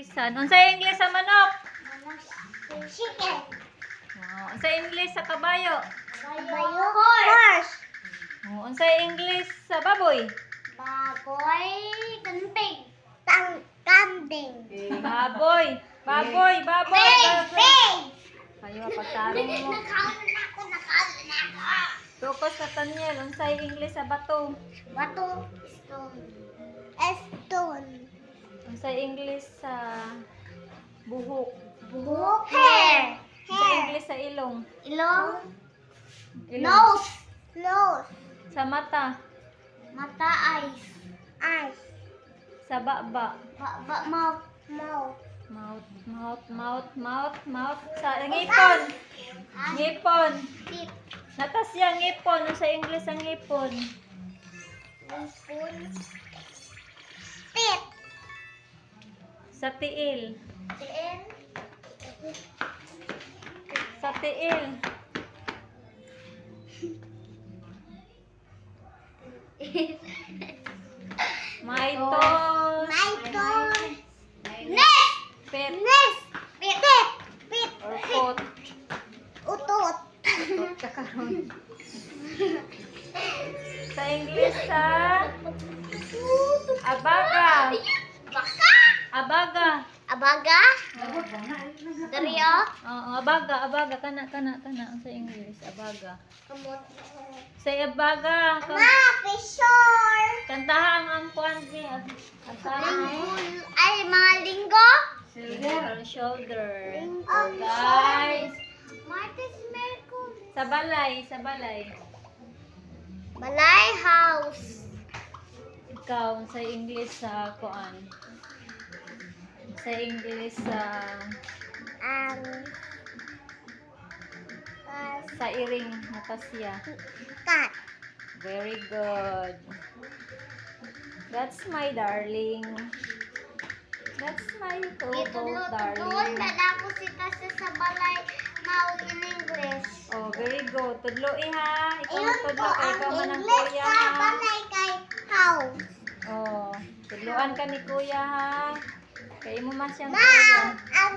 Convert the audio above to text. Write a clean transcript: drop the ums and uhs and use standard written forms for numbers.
Inglesan. Unsay English sa manok? Chicken. Unsay English sa kabayo? Kabayo. Horse. Unsay English sa baboy? Baboy. Kambing. Kambing. Baboy. Baboy. Pig. Kayo pagtarong mo. Nakaon na ako. Tukos sa Tanyel. Unsay English sa bato? Bato. Stone. Stone. Unsay English sa buhok? Buhok. Hair. Unsay English sa ilong? Ilong. Ilong. Nose. Nose. Sa mata? Mata. Eyes. Eyes. Sa baba? Mouth. Mouth. Mouth. Sa ngipon? Ngipon. Teeth. Natasya ngipon. Unsay English sa ngipon? Spoon. Teeth. Sa tiil? Tiin. Sa tiil? Maitos. Maitos. Nest. Pet. Nest. Pit. Pit. Or pot. Utot. Pot ka karon. Sa English sa abaga. Baka. Abaga. Abaga. Dario. Abaga kana sa English abaga. Kamot. Sa abaga. Ma, pishor. Kantahan ang kuan ni. Kantahan. Ay, mga linggo. Shoulder. Linggo. Guys, Martes, Mercury. sa balay. Balay house. Ikaw sa English sa kuan. Sa English sa Ang sa iring natasya. cat. Very good. That's my darling. That's my Tutulon, tobo darling. ako si Tasa sa balay now in English. Oh, very good. Tudloi ha. Ikaw Ayun po tudlo kay ang ikaw man ang English kuya sa ha. balay kay house. Oh, tudloan ka ni kuya ha. Kay mo man siyang Ma, kuya. ang